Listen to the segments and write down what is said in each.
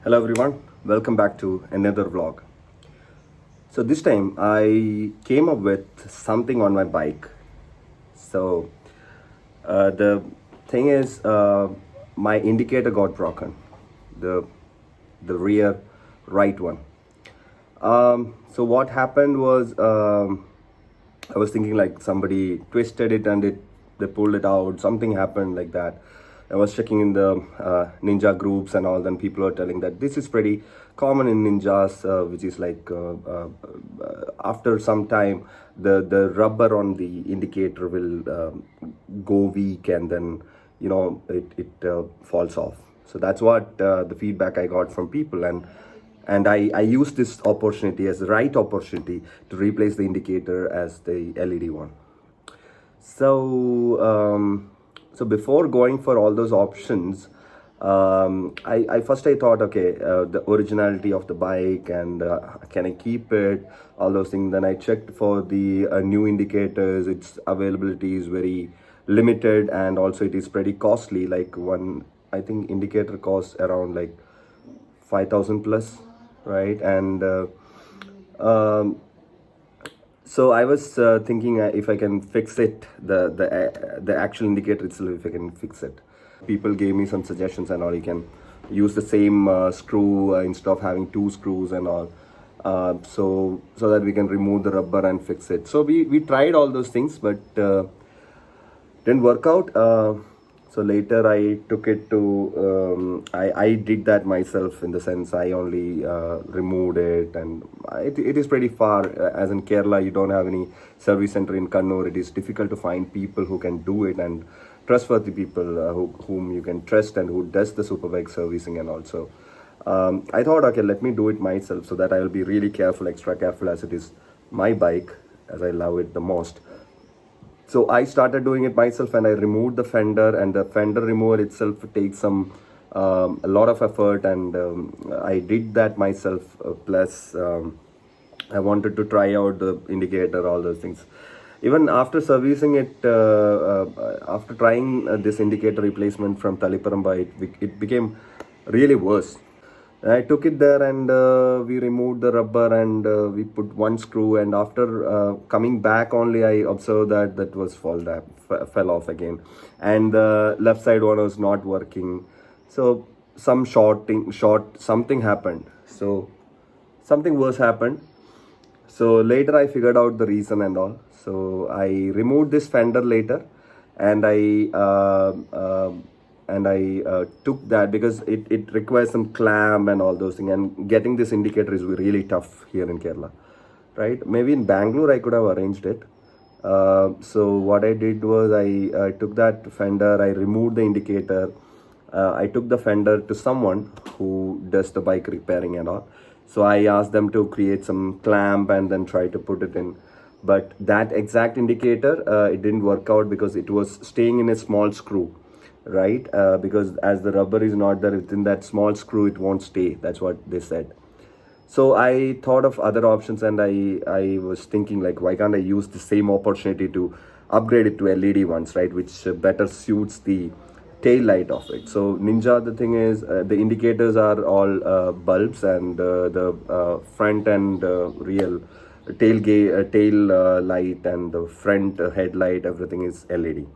Hello everyone, welcome back to another vlog. So this time I came up with something on my bike. So the thing is, my indicator got broken, the the rear right one. So what happened was, I was thinking like somebody twisted it and they pulled it out. Something happened like that. I was checking in the ninja groups and all. Then people are telling that this is pretty common in ninjas, which is like after some time the rubber on the indicator will go weak and then it falls off. So that's what the feedback I got from people, and I used this opportunity as the right opportunity to replace the indicator as the LED one. So before going for all those options, I first I thought, okay, the originality of the bike and can I keep it, all those things. Then I checked for the new indicators. Its availability is very limited, and also it is pretty costly. Like one, I think indicator costs around like 5,000 plus, right? And so I was thinking if I can fix it, the actual indicator itself, if I can fix it. People gave me some suggestions and all. You can use the same screw instead of having two screws and all. So that we can remove the rubber and fix it. So we tried all those things, but didn't work out. So later I took it to, I did that myself, in the sense I only removed it, and it is pretty far. As in Kerala, you don't have any service center in Kannur. It is difficult to find people who can do it, and trustworthy people whom you can trust and who does the superbike servicing. And also I thought, okay, let me do it myself, so that I will be really careful, extra careful, as it is my bike, as I love it the most. So I started doing it myself, and I removed the fender, and the fender remover itself takes a lot of effort, and I did that myself. Plus, I wanted to try out the indicator, all those things. Even after servicing it, after trying this indicator replacement from Taliparamba, it became really worse. I took it there, and we removed the rubber, and we put one screw, and after coming back only, I observed that was fell off again, and the left side one was not working. So some something happened. So something worse happened. So later I figured out the reason and all. So I removed this fender later, and I took that because it requires some clamp and all those things, and getting this indicator is really tough here in Kerala, right? Maybe in Bangalore I could have arranged it. So what I did was I took that fender, I removed the indicator, I took the fender to someone who does the bike repairing and all. So I asked them to create some clamp and then try to put it in. But that exact indicator, it didn't work out because it was staying in a small screw, right? Because as the rubber is not there within that small screw, it won't stay. That's what they said. So I thought of other options, and I was thinking like, why can't I use the same opportunity to upgrade it to LED ones, right? Which better suits the tail light of it. So Ninja, the thing is, the indicators are all bulbs, and the front and real tail light and the front headlight, everything is LED.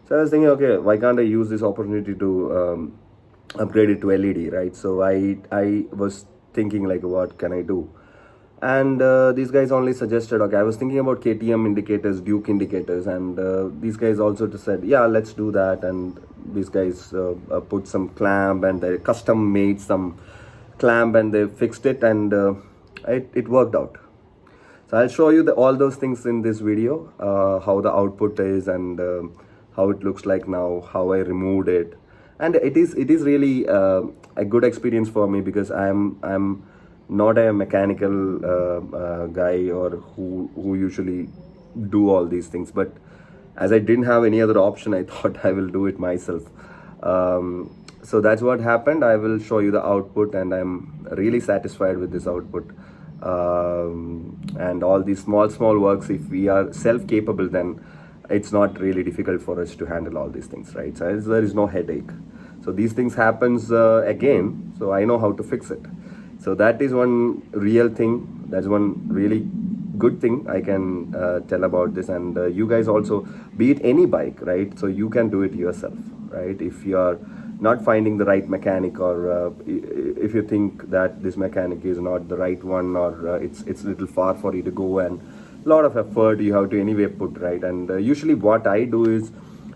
So I was thinking, okay, why can't I use this opportunity to upgrade it to LED, right? So I was thinking like, what can I do? And these guys only suggested, okay, I was thinking about KTM indicators, Duke indicators, and these guys also said, yeah, let's do that. And these guys put some clamp, and they custom made some clamp, and they fixed it, and it worked out. So I'll show you all those things in this video, how the output is, and how it looks like now, how I removed it. And it is really a good experience for me, because I'm not a mechanical guy, or who usually do all these things. But as I didn't have any other option, I thought I will do it myself. So that's what happened. I will show you the output, and I'm really satisfied with this output. And all these small works, if we are self-capable, then it's not really difficult for us to handle all these things, right? So there is no headache. So these things happens again, so I know how to fix it. So that is one real thing. That's one really good thing I can tell about this. And you guys also, be it any bike, right? So you can do it yourself, right? If you are not finding the right mechanic, or if you think that this mechanic is not the right one, or it's a little far for you to go, and a lot of effort you have to anyway put, right? And usually what I do is,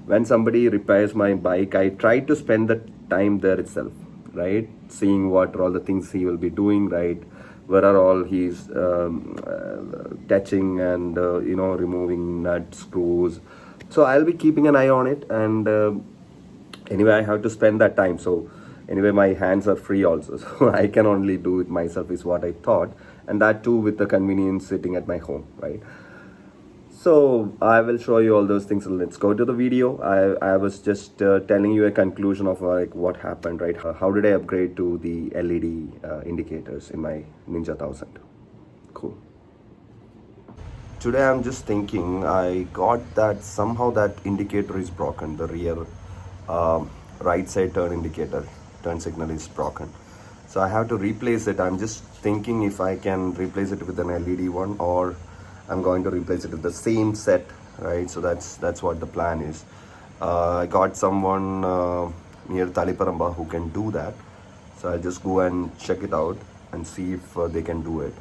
when somebody repairs my bike, I try to spend the time there itself, right? Seeing what are all the things he will be doing, right? Where are all he's touching, and removing nuts, screws. So I'll be keeping an eye on it, and anyway, I have to spend that time. So anyway, my hands are free also, so I can only do it myself, is what I thought, and that too with the convenience sitting at my home, right? So I will show you all those things. Let's go to the video. I was just telling you a conclusion of like what happened, right? How did I upgrade to the LED indicators in my Ninja 1000? Cool. Today I'm just thinking, I got that somehow that indicator is broken. The rear right side turn indicator, turn signal is broken. So I have to replace it. I'm just thinking if I can replace it with an LED one, or I'm going to replace it with the same set, right? So that's what the plan is. I got someone near Taliparamba who can do that. So I'll just go and check it out and see if they can do it.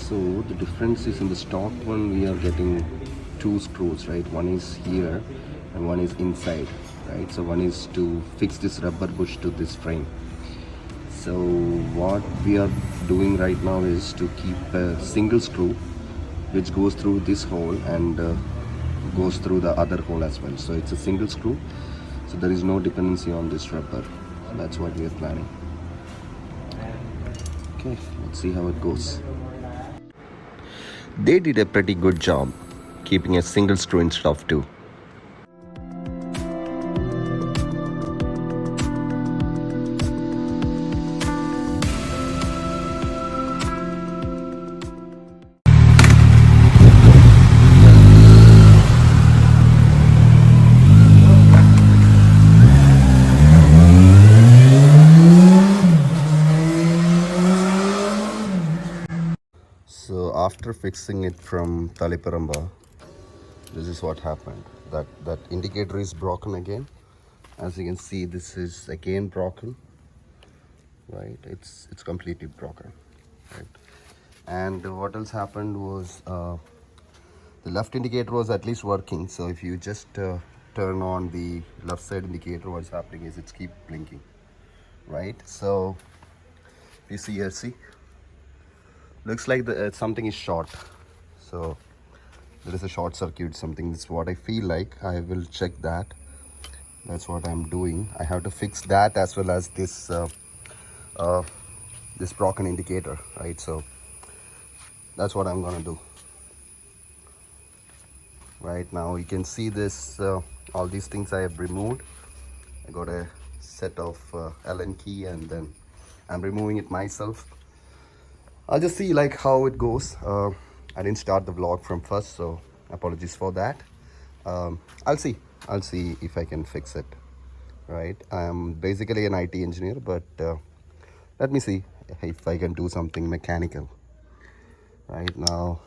So the difference is, in the stock one we are getting two screws, right? One is here and one is inside, right? So one is to fix this rubber bush to this frame. So what we are doing right now is to keep a single screw which goes through this hole and goes through the other hole as well. So it's a single screw, so there is no dependency on this rubber. So that's what we are planning. Okay, let's see how it goes. They did a pretty good job keeping a single screw instead of two. So after fixing it from Taliparamba, this is what happened. That indicator is broken again. As you can see, this is again broken. Right, it's completely broken. Right, and what else happened was the left indicator was at least working. So if you just turn on the left side indicator, what's happening is it's keep blinking. Right, so you see here, see, looks like something is short. So there is a short circuit, something. That's what I feel like. I will check that. That's what I'm doing. I have to fix that as well as this broken indicator, right? So that's what I'm gonna do. Right now you can see this, all these things I have removed. I got a set of Allen key, and then I'm removing it myself. I'll just see like how it goes. I didn't start the vlog from first, so apologies for that. I'll see if I can fix it. Right, I'm basically an IT engineer, but let me see if I can do something mechanical. Right now,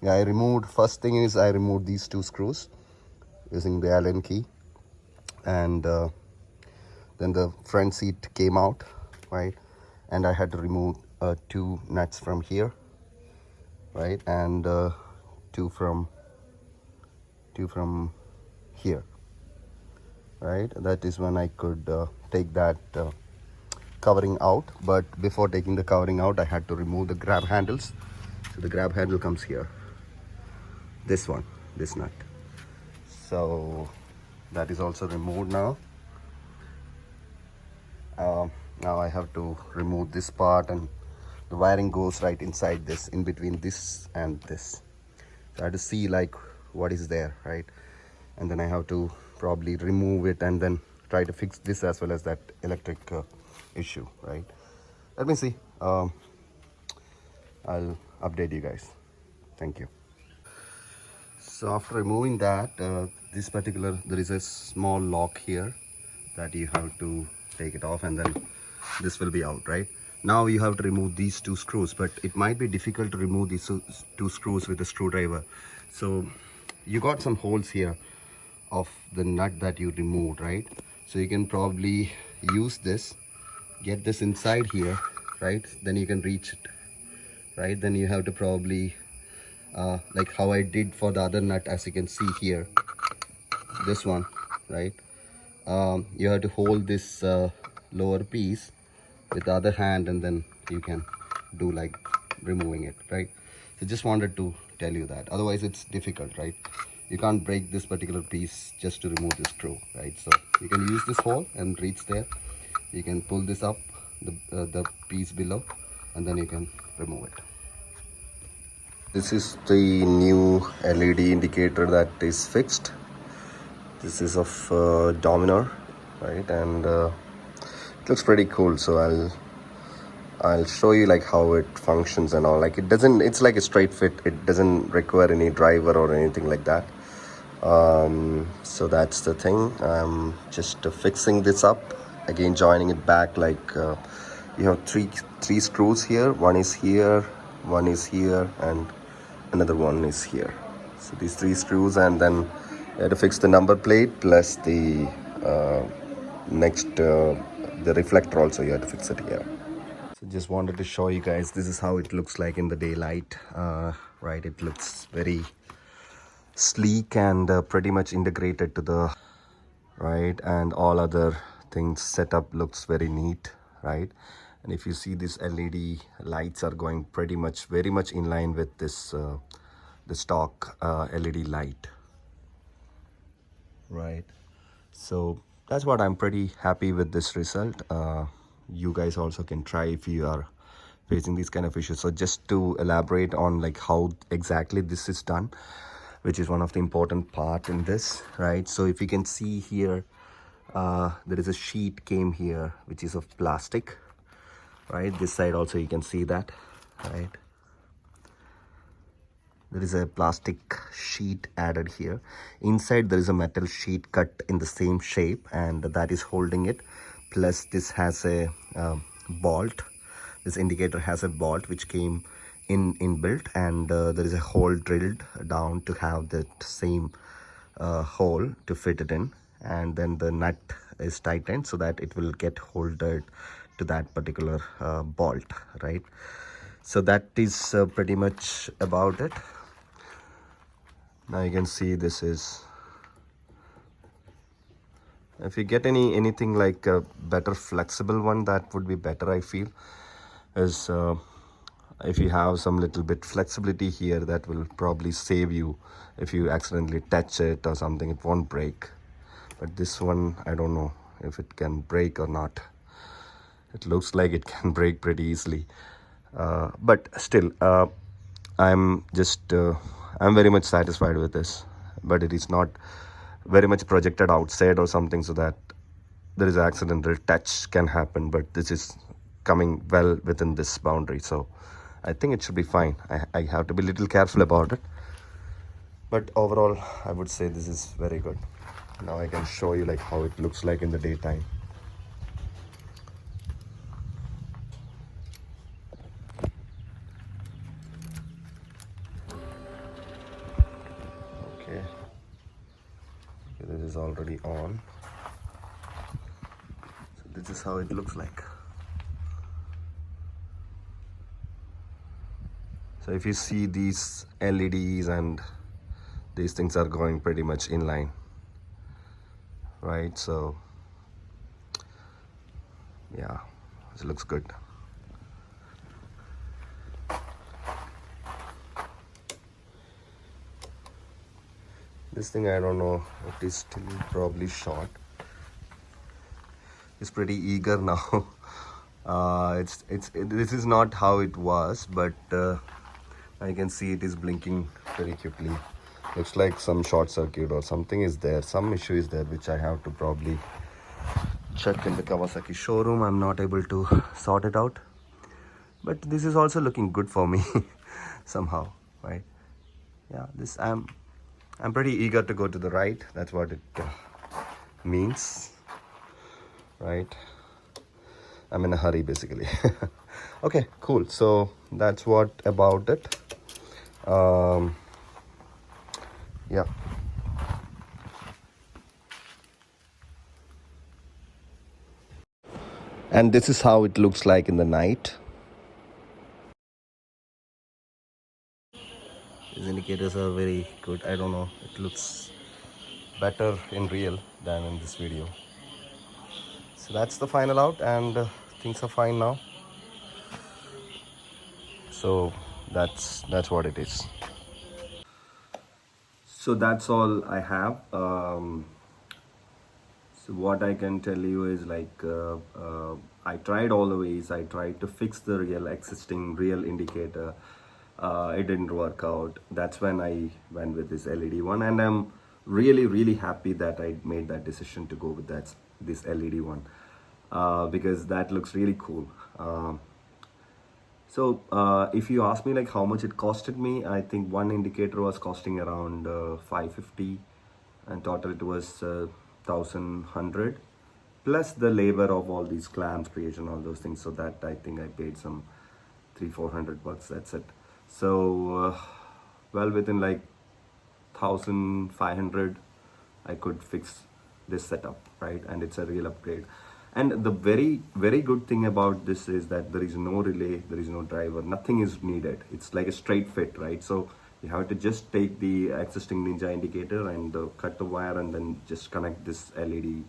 yeah, I removed, first thing is I removed these two screws using the Allen key, and then the front seat came out, right, and I had to remove two nuts from here, right, and two from here, right. That is when I could take that covering out. But before taking the covering out, I had to remove the grab handles. So the grab handle comes here, this one, this nut. So that is also removed now. Now I have to remove this part, and the wiring goes right inside this, in between this and this. So I have to see like what is there, right, and then I have to probably remove it and then try to fix this as well as that electric issue, right. Let me see. I'll update you guys. Thank you. So after removing that, there is a small lock here that you have to take it off, and then this will be out, right. Now you have to remove these two screws, but it might be difficult to remove these two screws with a screwdriver. So you got some holes here of the nut that you removed, right. So you can probably use this, get this inside here, right, then you can reach it, right. Then you have to probably like how I did for the other nut, as you can see here, this one, right. You have to hold this lower piece with the other hand, and then you can do like removing it, right. So just wanted to tell you that, otherwise it's difficult, right. You can't break this particular piece just to remove the screw, right. So you can use this hole and reach there. You can pull this up, the piece below, and then you can remove it. This is the new LED indicator that is fixed. This is of Dominar, right, and it looks pretty cool. So I'll show you like how it functions and all. Like it's like a straight fit. It doesn't require any driver or anything like that. So that's the thing. I'm just fixing this up again, joining it back. Like you have three screws here. One is here, one is here, and another one is here. So these three screws, and then you have to fix the number plate plus the the reflector also. You have to fix it here. So just wanted to show you guys, this is how it looks like in the daylight. Right, it looks very sleek and pretty much integrated to the right, and all other things setup looks very neat, right. And if you see, these LED lights are going pretty much very much in line with this the stock LED light, right. So that's what I'm pretty happy with this result. You guys also can try if you are facing these kind of issues. So just to elaborate on like how exactly this is done, which is one of the important part in this, right. So if you can see here, there is a sheet came here which is of plastic, right. This side also you can see that, right. There is a plastic sheet added here. Inside there is a metal sheet cut in the same shape, and that is holding it. Plus this has a bolt. This indicator has a bolt which came inbuilt, and there is a hole drilled down to have that same hole to fit it in, and then the nut is tightened so that it will get holded to that particular bolt, right? So that is pretty much about it. Now you can see this is, if you get anything like a better flexible one, that would be better, I feel, is if you have some little bit flexibility here, that will probably save you. If you accidentally touch it or something, it won't break. But this one, I don't know if it can break or not. It looks like it can break pretty easily, but still, I'm very much satisfied with this. But it is not very much projected outside or something, so that there is accidental touch can happen, but this is coming well within this boundary, so I think it should be fine. I have to be a little careful about it, but overall I would say this is very good. Now I can show you like how it looks like in the daytime. Okay, this is already on, so this is how it looks like. So if you see these LEDs and these things are going pretty much in line, right? So yeah, this looks good. This thing, I don't know, it is still probably short. It's pretty eager now. This is not how it was, but I can see it is blinking very quickly. Looks like some short circuit or something is there. Some issue is there, which I have to probably check in the Kawasaki showroom. I'm not able to sort it out. But this is also looking good for me somehow, right? Yeah, this I'm pretty eager to go to the right. That's what it means, right? I'm in a hurry basically. Okay, cool. So that's what about it. Yeah. And this is how it looks like in the night. These indicators are very good. I don't know, it looks better in real than in this video. So that's the final out, and things are fine now. So that's what it is. So that's all I have. So what I can tell you is like I tried all the ways. I tried to fix the existing real indicator. It didn't work out. That's when I went with this LED one, and I'm really happy that I made that decision to go with this LED one, because that looks really cool. So if you ask me like how much it costed me, I think one indicator was costing around 550, and total it was 1100, plus the labor of all these clamps creation, all those things. So that I think I paid some 300-400 bucks. That's it. So well within like 1500 I could fix this setup, right? And it's a real upgrade. And the very good thing about this is that there is no relay, there is no driver, nothing is needed. It's like a straight fit, right? So you have to just take the existing Ninja indicator and cut the wire, and then just connect this LED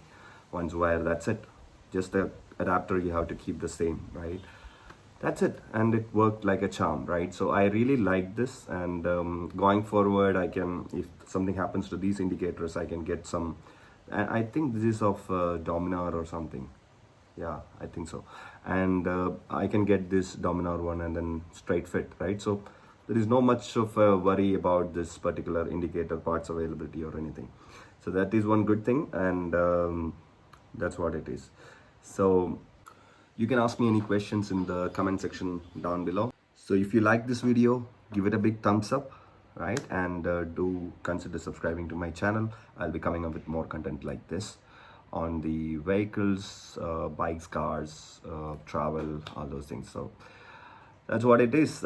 one's wire. That's it. Just the adapter you have to keep the same, right? That's it. And it worked like a charm, right? So I really like this, and going forward, I can, if something happens to these indicators, I can get some, and I think this is of Dominar or something. Yeah, I think so. And I can get this Dominar one and then straight fit, right? So there is no much of a worry about this particular indicator parts availability or anything. So that is one good thing, and that's what it is. So you can ask me any questions in the comment section down below. So if you like this video, give it a big thumbs up, right? And do consider subscribing to my channel. I'll be coming up with more content like this on the vehicles, bikes, cars, travel, all those things. So that's what it is.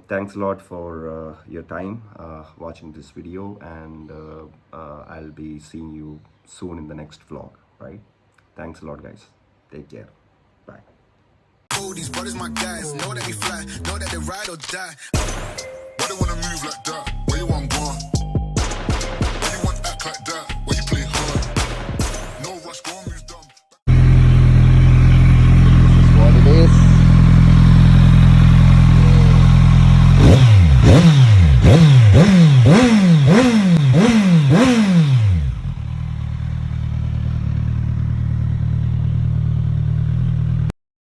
Thanks a lot for your time watching this video, and I'll be seeing you soon in the next vlog, right? Thanks a lot, guys. Take care. Bye. Oh, these brothers my guys, know that we fly, know that they ride or die. Why they wanna move like that?